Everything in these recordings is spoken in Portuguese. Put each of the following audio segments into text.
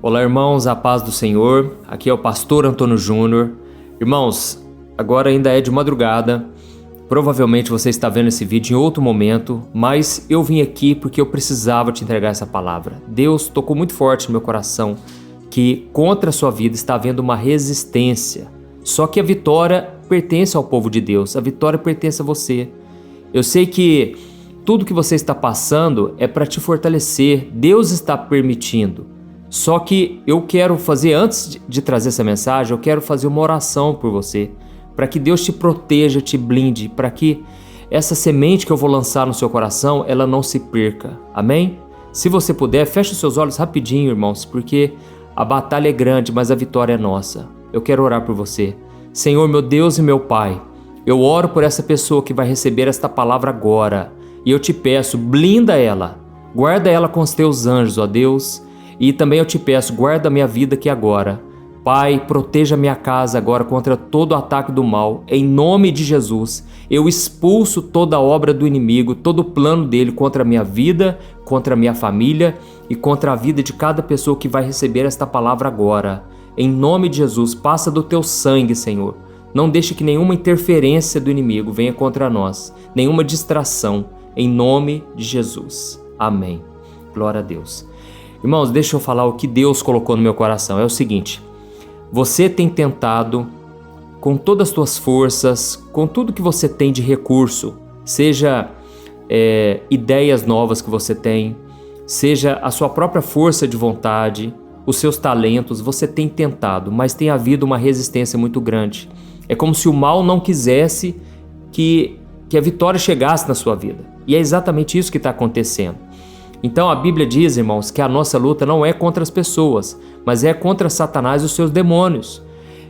Olá, irmãos, a paz do Senhor. Aqui é o pastor Antônio Júnior. Irmãos, agora ainda é de madrugada. Provavelmente você está vendo esse vídeo em outro momento, mas eu vim aqui porque eu precisava te entregar essa palavra. Deus tocou muito forte no meu coração que contra a sua vida está havendo uma resistência. Só que a vitória pertence ao povo de Deus, a vitória pertence a você. Eu sei que tudo que você está passando é para te fortalecer, Deus está permitindo. Só que eu quero fazer, antes de trazer essa mensagem, eu quero fazer uma oração por você, para que Deus te proteja, te blinde, para que essa semente que eu vou lançar no seu coração, ela não se perca. Amém? Se você puder, feche os seus olhos rapidinho, irmãos, porque a batalha é grande, mas a vitória é nossa. Eu quero orar por você. Senhor, meu Deus e meu Pai, eu oro por essa pessoa que vai receber esta palavra agora. E eu te peço, blinda ela, guarda ela com os teus anjos, ó Deus. E também eu te peço, guarda a minha vida aqui agora. Pai, proteja a minha casa agora contra todo ataque do mal. Em nome de Jesus, eu expulso toda a obra do inimigo, todo o plano dele contra a minha vida, contra a minha família e contra a vida de cada pessoa que vai receber esta palavra agora. Em nome de Jesus, passa do teu sangue, Senhor. Não deixe que nenhuma interferência do inimigo venha contra nós, nenhuma distração. Em nome de Jesus. Amém. Glória a Deus. Irmãos, deixa eu falar o que Deus colocou no meu coração. É o seguinte, você tem tentado com todas as tuas forças, com tudo que você tem de recurso, seja ideias novas que você tem, seja a sua própria força de vontade, os seus talentos, você tem tentado, mas tem havido uma resistência muito grande. É como se o mal não quisesse que a vitória chegasse na sua vida. E é exatamente isso que está acontecendo. Então a Bíblia diz, irmãos, que a nossa luta não é contra as pessoas, mas é contra Satanás e os seus demônios.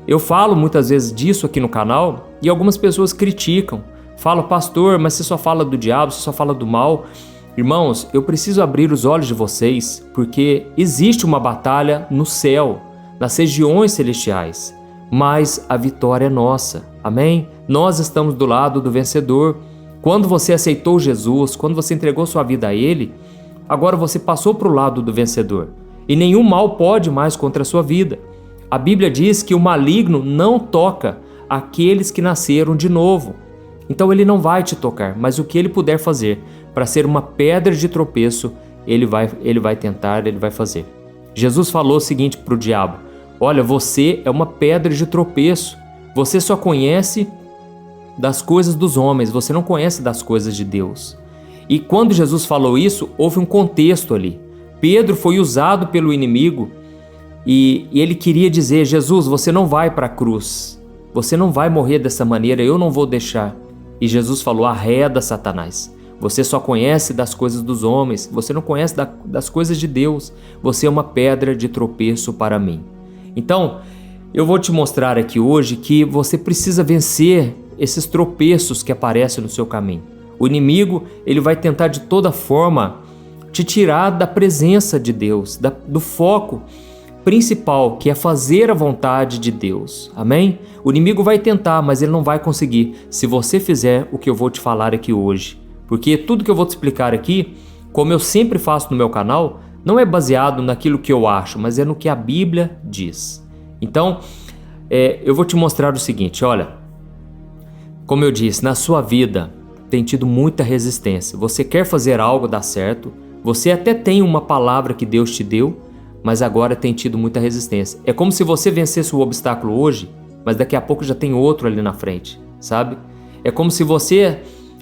Eu falo muitas vezes disso aqui no canal e algumas pessoas criticam. Falam, pastor, mas você só fala do diabo, você só fala do mal. Irmãos, eu preciso abrir os olhos de vocês porque existe uma batalha no céu, nas regiões celestiais, mas a vitória é nossa. Amém? Nós estamos do lado do vencedor. Quando você aceitou Jesus, quando você entregou sua vida a Ele, agora você passou para o lado do vencedor. E nenhum mal pode mais contra a sua vida. A Bíblia diz que o maligno não toca aqueles que nasceram de novo. Então ele não vai te tocar, mas o que ele puder fazer para ser uma pedra de tropeço, ele vai tentar, ele vai fazer. Jesus falou o seguinte para o diabo, olha, você é uma pedra de tropeço. Você só conhece das coisas dos homens, você não conhece das coisas de Deus. E quando Jesus falou isso, houve um contexto ali. Pedro foi usado pelo inimigo e ele queria dizer, Jesus, você não vai para a cruz, você não vai morrer dessa maneira, eu não vou deixar. E Jesus falou, arreda, Satanás, você só conhece das coisas dos homens, você não conhece das coisas de Deus, você é uma pedra de tropeço para mim. Então, eu vou te mostrar aqui hoje que você precisa vencer esses tropeços que aparecem no seu caminho. O inimigo, ele vai tentar de toda forma te tirar da presença de Deus, do foco principal, que é fazer a vontade de Deus. Amém? O inimigo vai tentar, mas ele não vai conseguir se você fizer o que eu vou te falar aqui hoje. Porque tudo que eu vou te explicar aqui, como eu sempre faço no meu canal, não é baseado naquilo que eu acho, mas é no que a Bíblia diz. Então, eu vou te mostrar o seguinte, olha, como eu disse, na sua vida tem tido muita resistência. Você quer fazer algo dar certo, você até tem uma palavra que Deus te deu, mas agora tem tido muita resistência. É como se você vencesse o obstáculo hoje, mas daqui a pouco já tem outro ali na frente, sabe? É como se você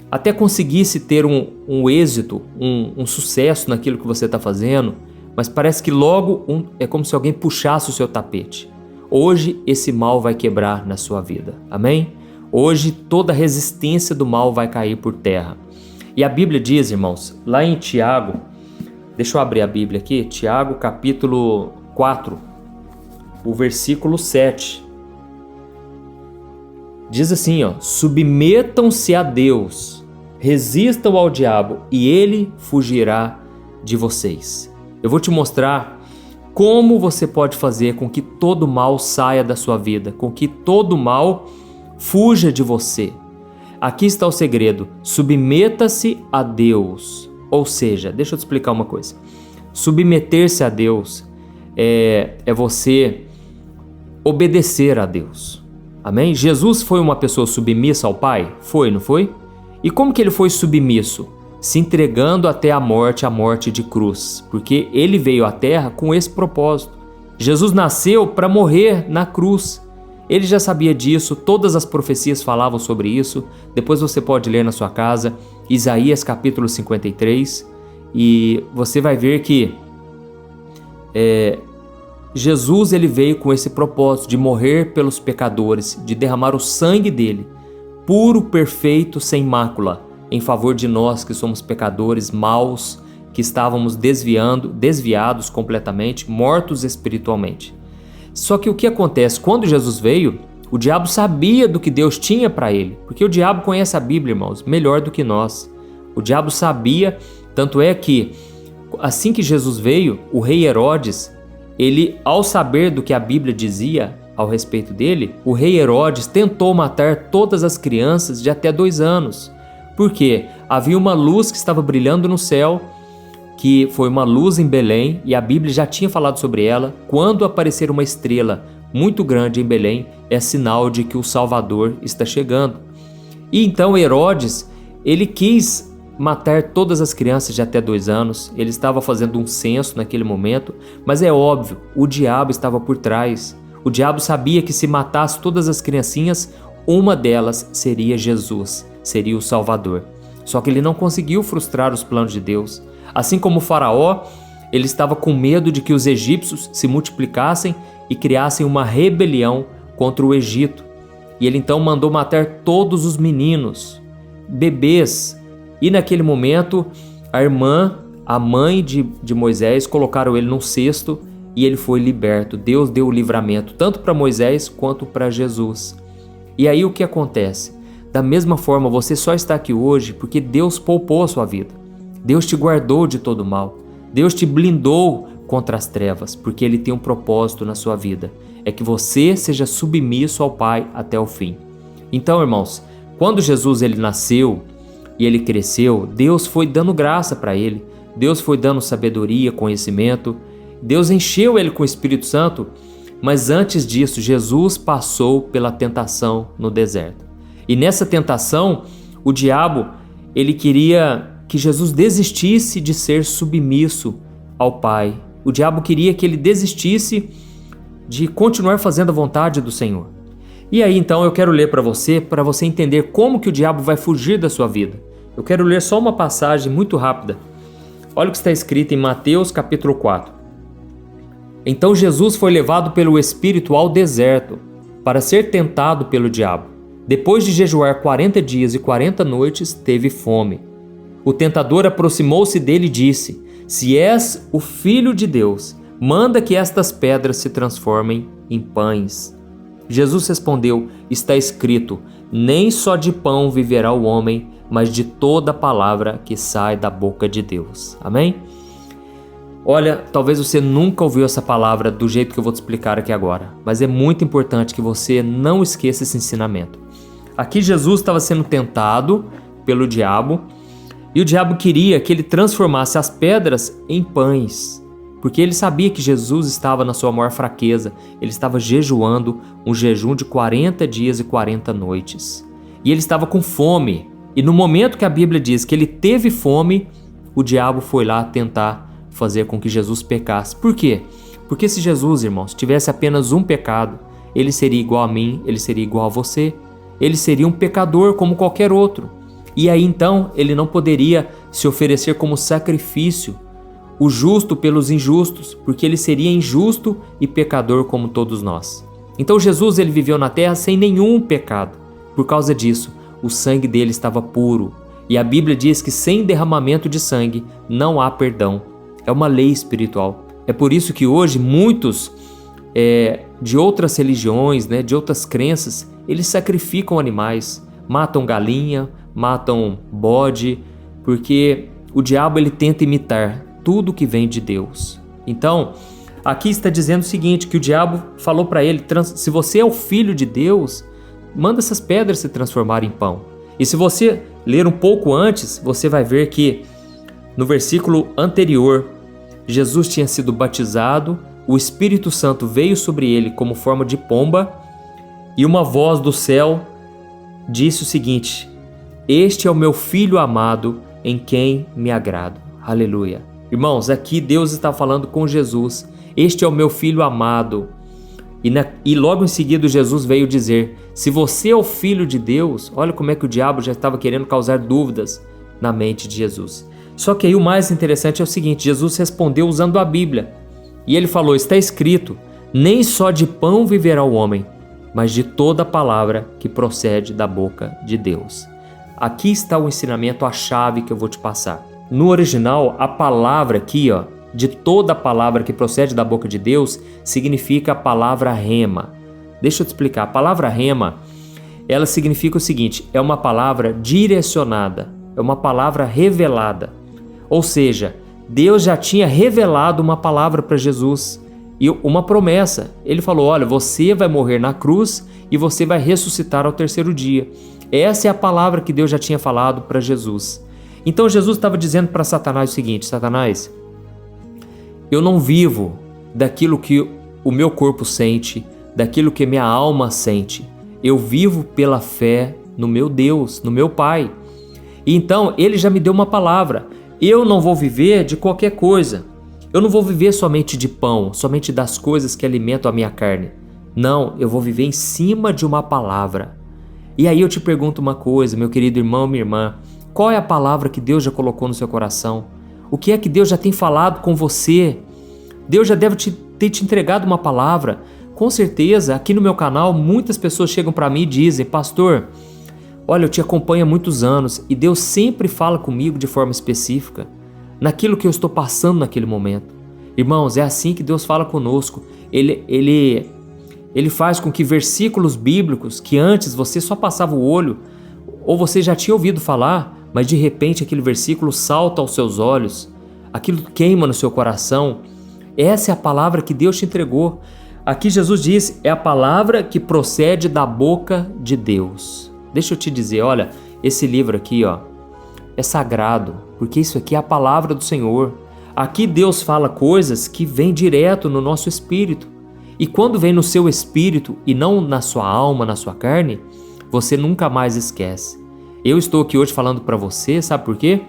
até conseguisse ter um êxito, um sucesso naquilo que você está fazendo, mas parece que logo é como se alguém puxasse o seu tapete. Hoje esse mal vai quebrar na sua vida, amém? Hoje toda a resistência do mal vai cair por terra. E a Bíblia diz, irmãos, lá em Tiago, deixa eu abrir a Bíblia aqui, Tiago capítulo 4, o versículo 7. Diz assim, ó, submetam-se a Deus, resistam ao diabo e ele fugirá de vocês. Eu vou te mostrar como você pode fazer com que todo mal saia da sua vida, com que todo mal fuja de você. Aqui está o segredo, submeta-se a Deus. Ou seja, deixa eu te explicar uma coisa. Submeter-se a Deus é você obedecer a Deus. Amém? Jesus foi uma pessoa submissa ao Pai? Foi, não foi? E como que ele foi submisso? Se entregando até a morte de cruz, porque ele veio à terra com esse propósito. Jesus nasceu para morrer na cruz. Ele já sabia disso, todas as profecias falavam sobre isso. Depois você pode ler na sua casa, Isaías capítulo 53, e você vai ver que Jesus ele veio com esse propósito de morrer pelos pecadores, de derramar o sangue dele, puro, perfeito, sem mácula, em favor de nós que somos pecadores, maus, que estávamos desviados completamente, mortos espiritualmente. Só que o que acontece? Quando Jesus veio, o diabo sabia do que Deus tinha para ele, porque o diabo conhece a Bíblia, irmãos, melhor do que nós. O diabo sabia, tanto é que assim que Jesus veio, o rei Herodes, ele, ao saber do que a Bíblia dizia ao respeito dele, o rei Herodes tentou matar todas as crianças de até 2 anos. Por quê? Havia uma luz que estava brilhando no céu, que foi uma luz em Belém, e a Bíblia já tinha falado sobre ela. Quando aparecer uma estrela muito grande em Belém, é sinal de que o Salvador está chegando. E então Herodes, ele quis matar todas as crianças de até 2 anos, ele estava fazendo um censo naquele momento, mas é óbvio, o diabo estava por trás. O diabo sabia que se matasse todas as criancinhas, uma delas seria Jesus, seria o Salvador. Só que ele não conseguiu frustrar os planos de Deus. Assim como o faraó, ele estava com medo de que os egípcios se multiplicassem e criassem uma rebelião contra o Egito. E ele então mandou matar todos os meninos, bebês. E naquele momento, a mãe de Moisés, colocaram ele num cesto e ele foi liberto. Deus deu o livramento tanto para Moisés quanto para Jesus. E aí o que acontece? Da mesma forma, você só está aqui hoje porque Deus poupou a sua vida. Deus te guardou de todo mal. Deus te blindou contra as trevas, porque Ele tem um propósito na sua vida. É que você seja submisso ao Pai até o fim. Então, irmãos, quando Jesus ele nasceu e ele cresceu, Deus foi dando graça para ele. Deus foi dando sabedoria, conhecimento. Deus encheu ele com o Espírito Santo. Mas antes disso, Jesus passou pela tentação no deserto. E nessa tentação, o diabo, ele queria que Jesus desistisse de ser submisso ao Pai. O diabo queria que ele desistisse de continuar fazendo a vontade do Senhor. E aí então eu quero ler para você entender como que o diabo vai fugir da sua vida. Eu quero ler só uma passagem muito rápida. Olha o que está escrito em Mateus capítulo 4. Então Jesus foi levado pelo Espírito ao deserto para ser tentado pelo diabo. Depois de jejuar 40 dias e 40 noites, teve fome. O tentador aproximou-se dele e disse: Se és o Filho de Deus, manda que estas pedras se transformem em pães. Jesus respondeu: Está escrito, nem só de pão viverá o homem, mas de toda palavra que sai da boca de Deus. Amém? Olha, talvez você nunca ouviu essa palavra do jeito que eu vou te explicar aqui agora, mas é muito importante que você não esqueça esse ensinamento. Aqui Jesus estava sendo tentado pelo diabo, e o diabo queria que ele transformasse as pedras em pães, porque ele sabia que Jesus estava na sua maior fraqueza. Ele estava jejuando um jejum de 40 dias e 40 noites. E ele estava com fome. E no momento que a Bíblia diz que ele teve fome, o diabo foi lá tentar fazer com que Jesus pecasse. Por quê? Porque se Jesus, irmãos, tivesse apenas um pecado, ele seria igual a mim, ele seria igual a você. Ele seria um pecador como qualquer outro. E aí então ele não poderia se oferecer como sacrifício, o justo pelos injustos, porque ele seria injusto e pecador como todos nós. Então Jesus ele viveu na terra sem nenhum pecado. Por causa disso, o sangue dele estava puro. E a Bíblia diz que sem derramamento de sangue não há perdão. É uma lei espiritual. É por isso que hoje muitos de outras religiões, de outras crenças, eles sacrificam animais, matam galinha, matam bode, porque o diabo ele tenta imitar tudo que vem de Deus. Então, aqui está dizendo o seguinte, que o diabo falou para ele: se você é o Filho de Deus, manda essas pedras se transformarem em pão. E se você ler um pouco antes, você vai ver que no versículo anterior, Jesus tinha sido batizado o Espírito Santo veio sobre ele como forma de pomba e uma voz do céu disse o seguinte: este é o meu Filho amado em quem me agrado. Aleluia. Irmãos, aqui Deus está falando com Jesus. Este é o meu Filho amado. E logo em seguida Jesus veio dizer: se você é o Filho de Deus, olha como é que o diabo já estava querendo causar dúvidas na mente de Jesus. Só que aí o mais interessante é o seguinte: Jesus respondeu usando a Bíblia. E ele falou: está escrito, nem só de pão viverá o homem, mas de toda palavra que procede da boca de Deus. Aqui está o ensinamento, a chave que eu vou te passar. No original, a palavra aqui, de toda palavra que procede da boca de Deus, significa a palavra rema. Deixa eu te explicar. A palavra rema, ela significa o seguinte: é uma palavra direcionada, é uma palavra revelada. Ou seja, Deus já tinha revelado uma palavra para Jesus e uma promessa. Ele falou: olha, você vai morrer na cruz e você vai ressuscitar ao terceiro dia. Essa é a palavra que Deus já tinha falado para Jesus. Então Jesus estava dizendo para Satanás o seguinte: Satanás, eu não vivo daquilo que o meu corpo sente, daquilo que minha alma sente. Eu vivo pela fé no meu Deus, no meu Pai. E então ele já me deu uma palavra. Eu não vou viver de qualquer coisa. Eu não vou viver somente de pão, somente das coisas que alimentam a minha carne. Não, eu vou viver em cima de uma palavra. E aí eu te pergunto uma coisa, meu querido irmão, minha irmã: qual é a palavra que Deus já colocou no seu coração? O que é que Deus já tem falado com você? Deus já deve ter te entregado uma palavra. Com certeza, aqui no meu canal, muitas pessoas chegam para mim e dizem: pastor, olha, eu te acompanho há muitos anos e Deus sempre fala comigo de forma específica, naquilo que eu estou passando naquele momento. Irmãos, é assim que Deus fala conosco. Ele faz com que versículos bíblicos que antes você só passava o olho, ou você já tinha ouvido falar, mas de repente aquele versículo salta aos seus olhos, aquilo queima no seu coração. Essa é a palavra que Deus te entregou. Aqui Jesus diz: é a palavra que procede da boca de Deus. Deixa eu te dizer, olha, esse livro aqui, é sagrado, porque isso aqui é a palavra do Senhor. Aqui Deus fala coisas que vêm direto no nosso espírito. E quando vem no seu espírito e não na sua alma, na sua carne, você nunca mais esquece. Eu estou aqui hoje falando para você, sabe por quê?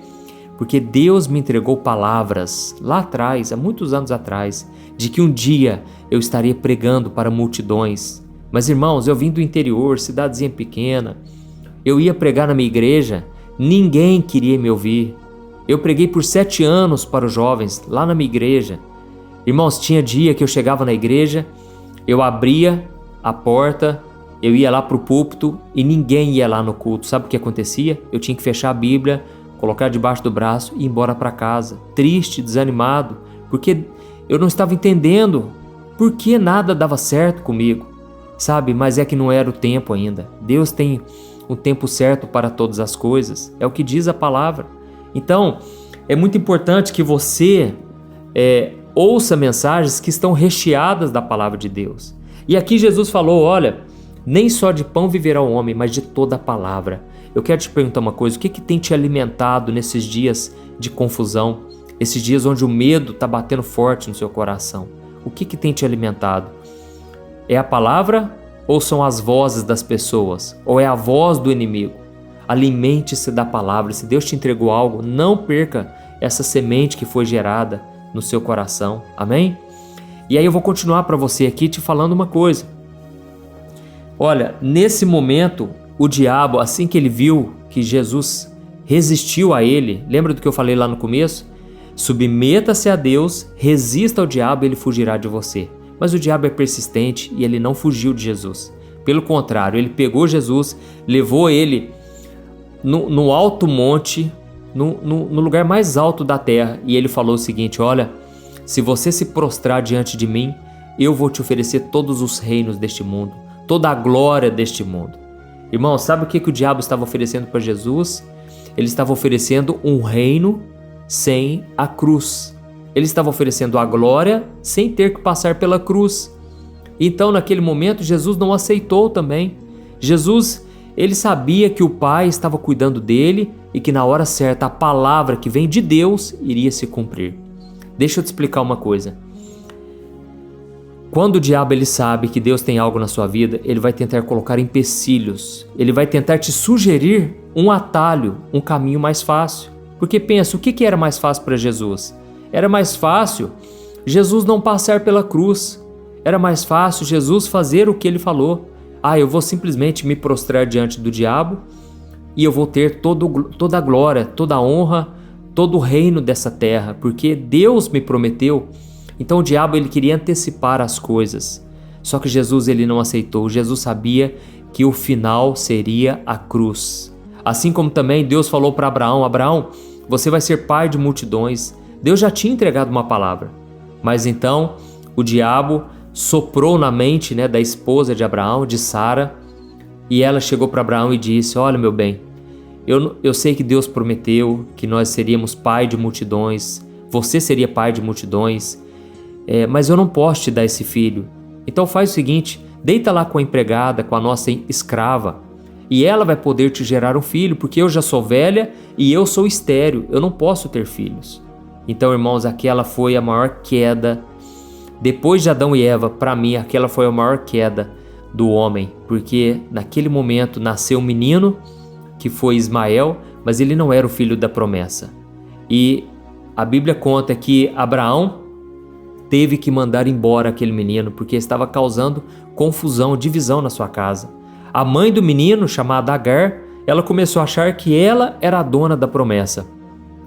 Porque Deus me entregou palavras lá atrás, há muitos anos atrás, de que um dia eu estaria pregando para multidões. Mas irmãos, eu vim do interior, cidadezinha pequena, eu ia pregar na minha igreja, ninguém queria me ouvir. Eu preguei por 7 anos para os jovens, lá na minha igreja. Irmãos, tinha dia que eu chegava na igreja, eu abria a porta, eu ia lá para o púlpito e ninguém ia lá no culto. Sabe o que acontecia? Eu tinha que fechar a Bíblia, colocar debaixo do braço e ir embora para casa, triste, desanimado, porque eu não estava entendendo por que nada dava certo comigo, sabe? Mas é que não era o tempo ainda. Deus tem um tempo certo para todas as coisas, é o que diz a palavra. Então, é muito importante que você ouça mensagens que estão recheadas da palavra de Deus. E aqui Jesus falou: olha, nem só de pão viverá o homem, mas de toda a palavra. Eu quero te perguntar uma coisa: o que tem te alimentado nesses dias de confusão, esses dias onde o medo está batendo forte no seu coração? O que tem te alimentado? É a palavra ou são as vozes das pessoas? Ou é a voz do inimigo? Alimente-se da palavra. Se Deus te entregou algo, não perca essa semente que foi gerada no seu coração. Amém? E aí eu vou continuar para você aqui te falando uma coisa. Olha, nesse momento, o diabo, assim que ele viu que Jesus resistiu a ele, lembra do que eu falei lá no começo? Submeta-se a Deus, resista ao diabo e ele fugirá de você. Mas o diabo é persistente e ele não fugiu de Jesus. Pelo contrário, ele pegou Jesus, levou ele no alto monte, no lugar mais alto da terra, e ele falou o seguinte: olha, se você se prostrar diante de mim, eu vou te oferecer todos os reinos deste mundo, toda a glória deste mundo. Irmão, sabe o que o diabo estava oferecendo para Jesus? Ele estava oferecendo um reino sem a cruz. Ele estava oferecendo a glória sem ter que passar pela cruz. Então, naquele momento, Jesus não aceitou também. Jesus, ele sabia que o Pai estava cuidando dele e que na hora certa a palavra que vem de Deus iria se cumprir. Deixa eu te explicar uma coisa. Quando o diabo ele sabe que Deus tem algo na sua vida, ele vai tentar colocar empecilhos. Ele vai tentar te sugerir um atalho, um caminho mais fácil. Porque pensa, o que era mais fácil para Jesus? Era mais fácil Jesus não passar pela cruz. Era mais fácil Jesus fazer o que ele falou. Eu vou simplesmente me prostrar diante do diabo e eu vou ter toda a glória, toda a honra, todo o reino dessa terra, porque Deus me prometeu. Então o diabo ele queria antecipar as coisas. Só que Jesus ele não aceitou. Jesus sabia que o final seria a cruz. Assim como também Deus falou para Abraão: Abraão, você vai ser pai de multidões. Deus já tinha entregado uma palavra. Mas então o diabo soprou na mente, da esposa de Abraão, de Sara, e ela chegou para Abraão e disse: olha, meu bem, eu sei que Deus prometeu que nós seríamos pai de multidões, você seria pai de multidões, mas eu não posso te dar esse filho. Então faz o seguinte, deita lá com a empregada, com a nossa escrava, e ela vai poder te gerar um filho, porque eu já sou velha e eu sou estéril, eu não posso ter filhos. Então, irmãos, aquela foi a maior queda. Depois de Adão e Eva, para mim, aquela foi a maior queda do homem, porque naquele momento nasceu um menino que foi Ismael, mas ele não era o filho da promessa. E a Bíblia conta que Abraão teve que mandar embora aquele menino, porque estava causando confusão, divisão na sua casa. A mãe do menino, chamada Agar, ela começou a achar que ela era a dona da promessa.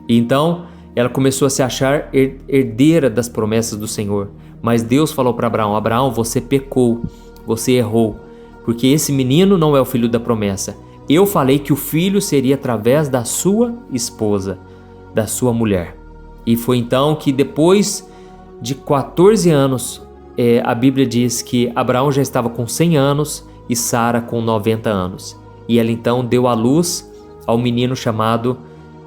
E então, ela começou a se achar herdeira das promessas do Senhor. Mas Deus falou para Abraão: Abraão, você pecou, você errou, porque esse menino não é o filho da promessa. Eu falei que o filho seria através da sua esposa, da sua mulher. E foi então que depois de 14 anos, a Bíblia diz que Abraão já estava com 100 anos e Sara com 90 anos. E ela então deu à luz ao menino chamado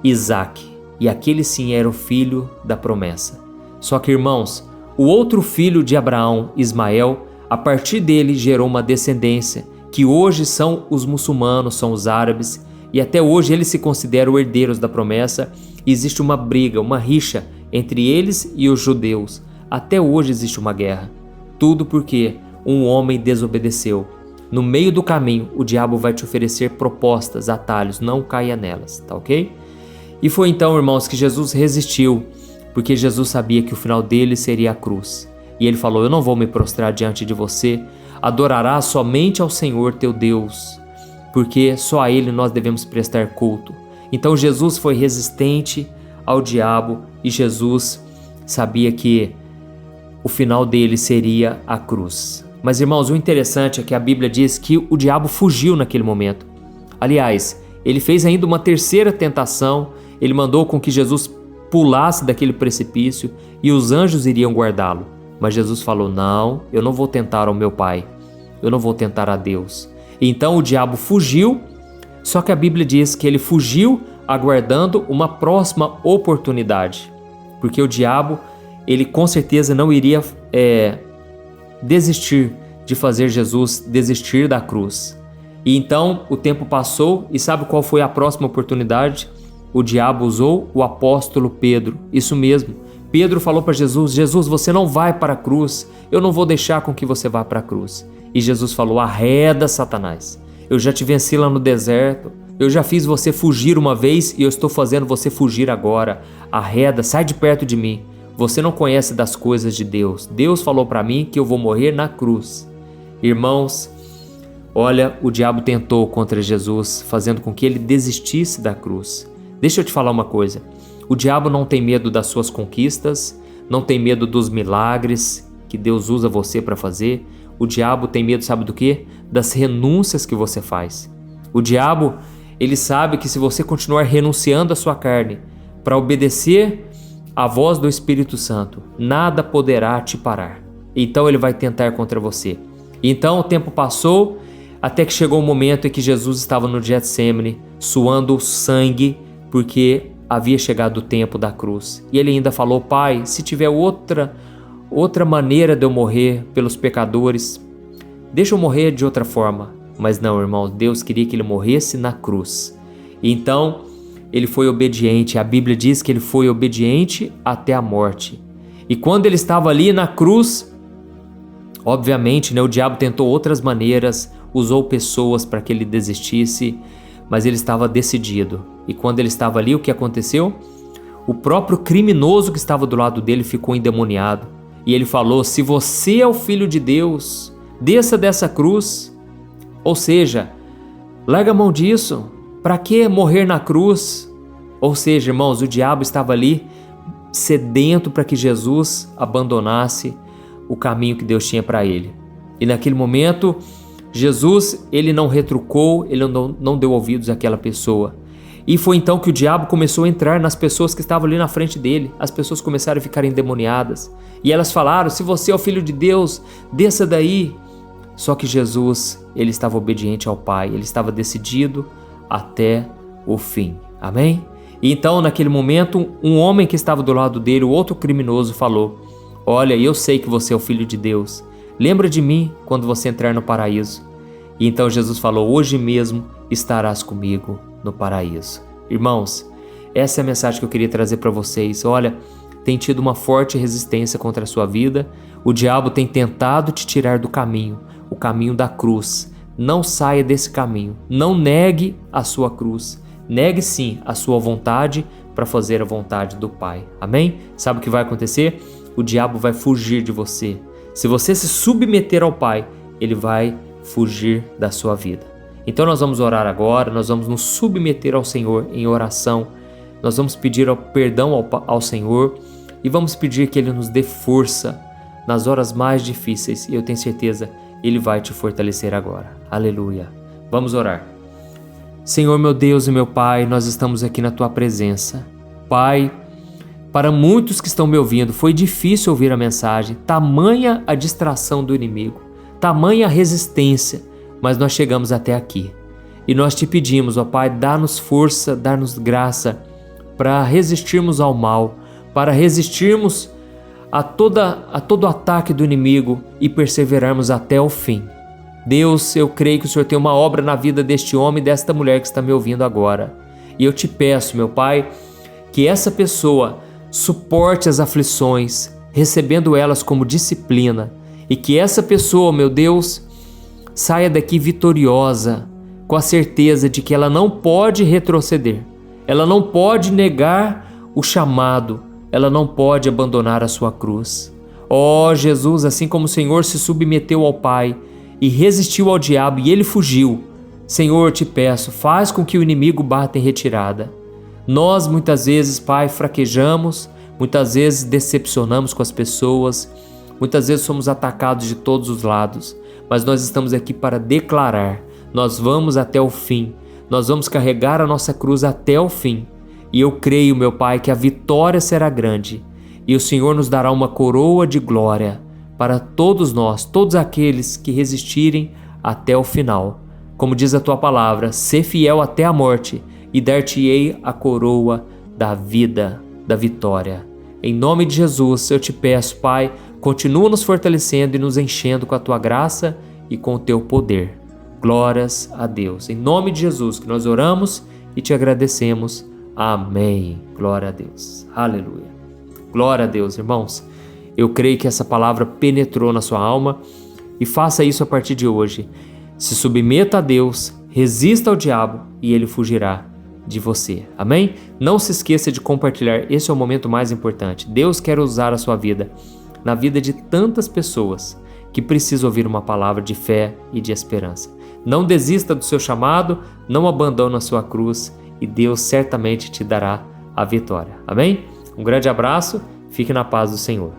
Isaque. E aquele sim era o filho da promessa. Só que, irmãos, o outro filho de Abraão, Ismael, a partir dele gerou uma descendência, que hoje são os muçulmanos, são os árabes, e até hoje eles se consideram herdeiros da promessa. E existe uma briga, uma rixa entre eles e os judeus. Até hoje existe uma guerra. Tudo porque um homem desobedeceu. No meio do caminho, o diabo vai te oferecer propostas, atalhos, não caia nelas, tá ok? E foi então, irmãos, que Jesus resistiu, porque Jesus sabia que o final dele seria a cruz. E ele falou: eu não vou me prostrar diante de você, adorarás somente ao Senhor teu Deus, porque só a ele nós devemos prestar culto. Então Jesus foi resistente ao diabo e Jesus sabia que o final dele seria a cruz. Mas, irmãos, o interessante é que a Bíblia diz que o diabo fugiu naquele momento. Aliás, ele fez ainda uma terceira tentação. Ele mandou com que Jesus pulasse daquele precipício e os anjos iriam guardá-lo. Mas Jesus falou: não, eu não vou tentar ao meu Pai, eu não vou tentar a Deus. Então o diabo fugiu, só que a Bíblia diz que ele fugiu aguardando uma próxima oportunidade, porque o diabo, ele com certeza não iria desistir de fazer Jesus desistir da cruz. E então o tempo passou e sabe qual foi a próxima oportunidade? O diabo usou o apóstolo Pedro, isso mesmo. Pedro falou para Jesus: Jesus, você não vai para a cruz, eu não vou deixar com que você vá para a cruz. E Jesus falou: arreda, Satanás, eu já te venci lá no deserto, eu já fiz você fugir uma vez e eu estou fazendo você fugir agora. Arreda, sai de perto de mim, você não conhece das coisas de Deus. Deus falou para mim que eu vou morrer na cruz. Irmãos, olha, o diabo tentou contra Jesus, fazendo com que ele desistisse da cruz. Deixa eu te falar uma coisa, o diabo não tem medo das suas conquistas, não tem medo dos milagres que Deus usa você para fazer. O diabo tem medo, sabe do quê? Das renúncias que você faz. O diabo, ele sabe que se você continuar renunciando à sua carne para obedecer à voz do Espírito Santo, nada poderá te parar. Então ele vai tentar contra você. Então o tempo passou até que chegou o momento em que Jesus estava no Getsêmani, suando sangue, porque havia chegado o tempo da cruz. E ele ainda falou: Pai, se tiver outra maneira de eu morrer pelos pecadores, deixa eu morrer de outra forma. Mas não, irmão, Deus queria que ele morresse na cruz. E então ele foi obediente. A Bíblia diz que ele foi obediente até a morte. E quando ele estava ali na cruz, Obviamente, né, o diabo tentou outras maneiras, usou pessoas para que ele desistisse, mas ele estava decidido. E quando ele estava ali, o que aconteceu? O próprio criminoso que estava do lado dele ficou endemoniado. E ele falou: se você é o Filho de Deus, desça dessa cruz. Ou seja, larga a mão disso. Para que morrer na cruz? Ou seja, irmãos, o diabo estava ali sedento para que Jesus abandonasse o caminho que Deus tinha para ele. E naquele momento, Jesus, ele não retrucou, ele não deu ouvidos àquela pessoa. E foi então que o diabo começou a entrar nas pessoas que estavam ali na frente dele. As pessoas começaram a ficar endemoniadas. E elas falaram: se você é o Filho de Deus, desça daí. Só que Jesus, ele estava obediente ao Pai. Ele estava decidido até o fim. Amém? E então, naquele momento, um homem que estava do lado dele, o outro criminoso, falou: olha, eu sei que você é o Filho de Deus. Lembra de mim quando você entrar no paraíso. E então Jesus falou: hoje mesmo estarás comigo no paraíso. Irmãos, essa é a mensagem que eu queria trazer para vocês. Olha, tem tido uma forte resistência contra a sua vida. O diabo tem tentado te tirar do caminho, o caminho da cruz. Não saia desse caminho. Não negue a sua cruz. Negue sim a sua vontade para fazer a vontade do Pai. Amém? Sabe o que vai acontecer? O diabo vai fugir de você. Se você se submeter ao Pai, ele vai fugir da sua vida. Então nós vamos orar agora, nós vamos nos submeter ao Senhor em oração, nós vamos pedir perdão ao Senhor e vamos pedir que Ele nos dê força nas horas mais difíceis, e eu tenho certeza, Ele vai te fortalecer agora. Aleluia. Vamos orar. Senhor, meu Deus e meu Pai, nós estamos aqui na Tua presença. Pai, para muitos que estão me ouvindo, foi difícil ouvir a mensagem, tamanha a distração do inimigo, tamanha a resistência, mas nós chegamos até aqui. E nós te pedimos, ó Pai, dá-nos força, dá-nos graça para resistirmos ao mal, para resistirmos a todo ataque do inimigo e perseverarmos até o fim. Deus, eu creio que o Senhor tem uma obra na vida deste homem e desta mulher que está me ouvindo agora. E eu te peço, meu Pai, que essa pessoa suporte as aflições, recebendo elas como disciplina, e que essa pessoa, meu Deus, saia daqui vitoriosa, com a certeza de que ela não pode retroceder, ela não pode negar o chamado, ela não pode abandonar a sua cruz. Ó Jesus, assim como o Senhor se submeteu ao Pai e resistiu ao diabo e ele fugiu, Senhor, te peço, faz com que o inimigo bata em retirada. Nós muitas vezes, Pai, fraquejamos, muitas vezes decepcionamos com as pessoas, muitas vezes somos atacados de todos os lados, mas nós estamos aqui para declarar: nós vamos até o fim, nós vamos carregar a nossa cruz até o fim. E eu creio, meu Pai, que a vitória será grande e o Senhor nos dará uma coroa de glória para todos nós, todos aqueles que resistirem até o final. Como diz a Tua palavra, sê fiel até a morte e dar-te-ei a coroa da vida, da vitória. Em nome de Jesus, eu te peço, Pai, continua nos fortalecendo e nos enchendo com a Tua graça e com o Teu poder. Glórias a Deus. Em nome de Jesus que nós oramos e te agradecemos. Amém. Glória a Deus. Aleluia. Glória a Deus, irmãos. Eu creio que essa palavra penetrou na sua alma e faça isso a partir de hoje. Se submeta a Deus, resista ao diabo e ele fugirá de você. Amém? Não se esqueça de compartilhar. Esse é o momento mais importante. Deus quer usar a sua vida na vida de tantas pessoas que precisam ouvir uma palavra de fé e de esperança. Não desista do seu chamado, não abandone a sua cruz e Deus certamente te dará a vitória. Amém? Um grande abraço, fique na paz do Senhor.